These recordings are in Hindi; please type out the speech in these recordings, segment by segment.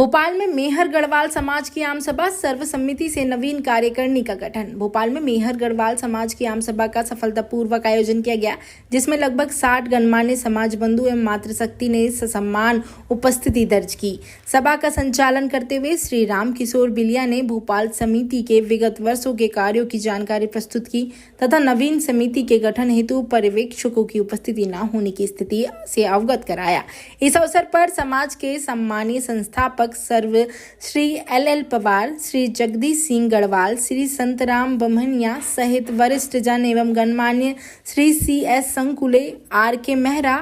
भोपाल में मेहर गढ़वाल समाज की आम सभा, सर्वसम्मति से नवीन कार्यकारिणी का गठन। भोपाल में मेहर गढ़वाल समाज की आम सभा का सफलतापूर्वक आयोजन किया गया, जिसमें लगभग 60 गणमान्य समाज बंधु एवं मातृशक्ति ने ससम्मान उपस्थिति दर्ज की। सभा का संचालन करते हुए श्री राम किशोर बिलिया ने भोपाल समिति के विगत वर्षों के कार्यों की जानकारी प्रस्तुत की तथा नवीन समिति के गठन हेतु पर्यवेक्षकों की उपस्थिति न होने की स्थिति से अवगत कराया। इस अवसर पर समाज के सम्मानीय संस्थापक सर्व श्री LL पवार, श्री जगदीश सिंह गढ़वाल, श्री संतराम बम्हनिया सहित वरिष्ठ जन एवं गणमान्य Shri CS संकुले, RK Mehra,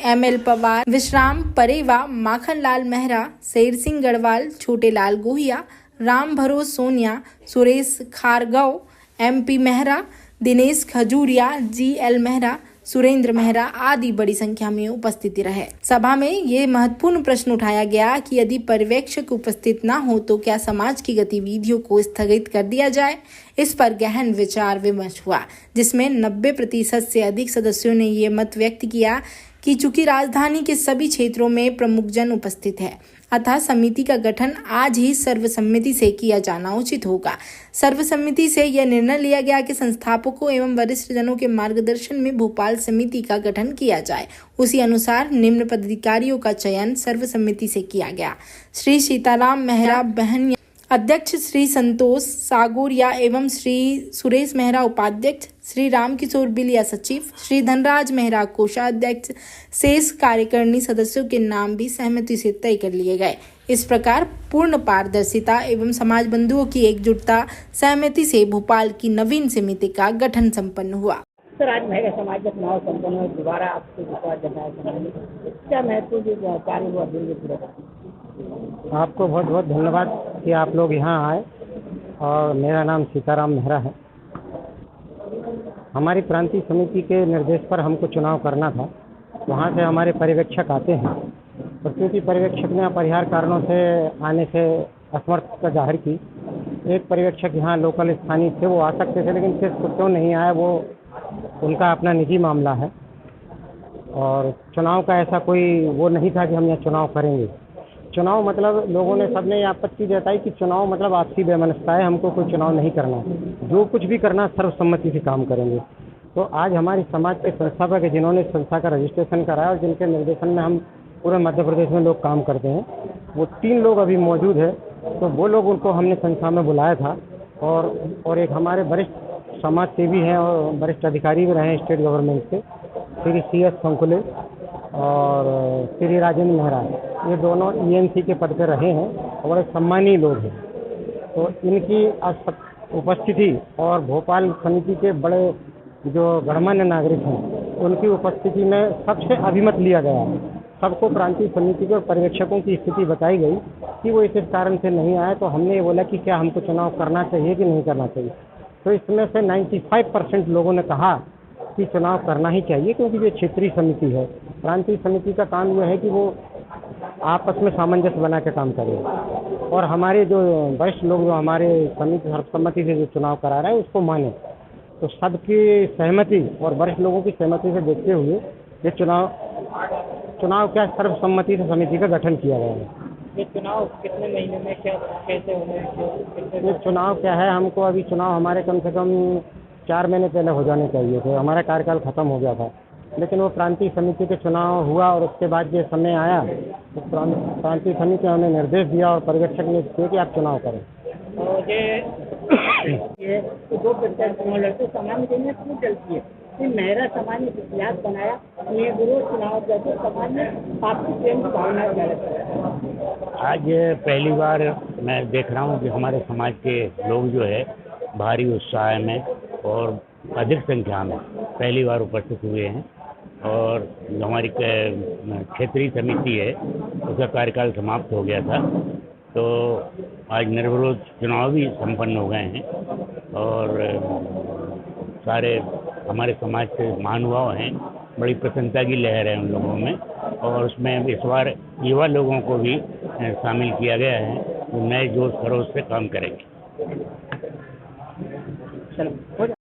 ML Pawar, विश्राम परेवा, माखन लाल मेहरा, शेर सिंह गढ़वाल, छोटे लाल गोहिया, राम भरोस सोनिया, सुरेश खारगव, MP मेहरा, दिनेश खजूरिया, GL मेहरा, सुरेंद्र मेहरा आदि बड़ी संख्या में उपस्थित रहे। सभा में ये महत्वपूर्ण प्रश्न उठाया गया कि यदि पर्यवेक्षक उपस्थित न हो तो क्या समाज की गतिविधियों को स्थगित कर दिया जाए। इस पर गहन विचार विमर्श हुआ, जिसमें 90% से अधिक सदस्यों ने ये मत व्यक्त किया कि चूंकि राजधानी के सभी क्षेत्रों में प्रमुख जन उपस्थित है, अतः समिति का गठन आज ही सर्वसम्मति से किया जाना उचित होगा। सर्वसम्मति से यह निर्णय लिया गया कि संस्थापकों एवं वरिष्ठ जनों के मार्गदर्शन में भोपाल समिति का गठन किया जाए। उसी अनुसार निम्न पदाधिकारियों का चयन सर्वसम्मति से किया गया। श्री सीताराम मेहरा बहन अध्यक्ष, श्री संतोष सागोरिया एवं श्री सुरेश मेहरा उपाध्यक्ष, श्री राम किशोर बिलिया सचिव, श्री धनराज मेहरा कोषाध्यक्ष, शेष कार्यकारिणी सदस्यों के नाम भी सहमति से तय कर लिए गए। इस प्रकार पूर्ण पारदर्शिता एवं समाज बंधुओं की एकजुटता सहमति से भोपाल की नवीन समिति का गठन संपन्न हुआ। सर, आज महिला समाज का चुनाव संपन्न हुआ, दोबारा आपको विश्वास जताया समाज क्या महत्वपूर्ण कार्य हुआ दिन पूरा। आपको बहुत बहुत धन्यवाद कि आप लोग यहाँ आए और मेरा नाम सीताराम मेहरा है। हमारी प्रांतीय समिति के निर्देश पर हमको चुनाव करना था। वहाँ से हमारे पर्यवेक्षक आते हैं और क्योंकि पर्यवेक्षक ने अपरिहार्य कारणों से आने से असमर्थता जाहिर की। एक पर्यवेक्षक यहाँ लोकल स्थानीय थे, वो आ सकते थे, लेकिन फिर क्यों नहीं आए वो उनका अपना निजी मामला है। और चुनाव का ऐसा कोई वो नहीं था कि हम यहाँ चुनाव करेंगे। चुनाव मतलब लोगों ने सबने आपत्ति जताई कि चुनाव मतलब आपसी बेमनस्ता है, हमको कोई चुनाव नहीं करना, जो कुछ भी करना सर्वसम्मति से काम करेंगे। तो आज हमारी समाज के संस्थापक है जिन्होंने संस्था का रजिस्ट्रेशन कराया और जिनके निर्देशन में हम पूरे मध्य प्रदेश में लोग काम करते हैं, वो 3 लोग अभी मौजूद है। तो वो लोग उनको हमने संस्था में बुलाया था और एक हमारे वरिष्ठ समाज सेवी हैं और वरिष्ठ अधिकारी भी रहे हैं स्टेट गवर्नमेंट से, श्री CS संकुले और श्री राजेंद्र मेहरा, ये दोनों ENC के पद पर रहे हैं और बड़े सम्मानीय लोग हैं। तो इनकी उपस्थिति और भोपाल समिति के बड़े जो गणमान्य नागरिक हैं उनकी उपस्थिति में सबसे अभिमत लिया गया। सबको प्रांतीय समिति के पर्यवेक्षकों की स्थिति बताई गई कि वो इस कारण से नहीं आए। तो हमने ये बोला कि क्या हमको चुनाव करना चाहिए कि नहीं करना चाहिए। तो इसमें से 95% लोगों ने कहा कि चुनाव करना ही चाहिए, क्योंकि ये क्षेत्रीय समिति है। प्रांतीय समिति का काम यह है कि वो आपस में सामंजस्य बना के काम करे और हमारे जो वरिष्ठ लोग जो हमारे समिति सर्वसम्मति से जो चुनाव करा रहे हैं उसको माने। तो सबकी सहमति और वरिष्ठ लोगों की सहमति से देखते हुए ये चुनाव क्या सर्वसम्मति से समिति का गठन किया गया है। ये चुनाव कितने महीने में क्या कैसे होने? ये चुनाव क्या है, हमको अभी चुनाव हमारे कम से कम 4 महीने पहले हो जाने चाहिए थे। हमारा कार्यकाल खत्म हो गया था, लेकिन वो प्रांतीय समिति के चुनाव हुआ और उसके बाद ये समय आया तो प्रांतीय समिति ने हमें निर्देश दिया और पर्यवेक्षक ने किया कि आप चुनाव करें। और ये तो 2 चुनाव लड़ते सामान्य जन क्यों चलती है? मेहरा समाज ने इतिहास बनाया, ये गुरु चुनाव जैसे समाज में आपकी प्रेम की भावना है। आज पहली बार मैं देख रहा हूँ कि हमारे समाज के लोग जो है भारी उत्साह में और अधिक संख्या में पहली बार उपस्थित हुए हैं। और जो हमारी क्षेत्रीय समिति है उसका कार्यकाल समाप्त हो गया था, तो आज निर्विरोध चुनाव भी संपन्न हो गए हैं और सारे हमारे समाज के महानुभाव हैं। बड़ी प्रसन्नता की लहर है उन लोगों में और उसमें इस बार युवा लोगों को भी शामिल किया गया है, जो नए जोश खरोश से काम करेंगे। चलो।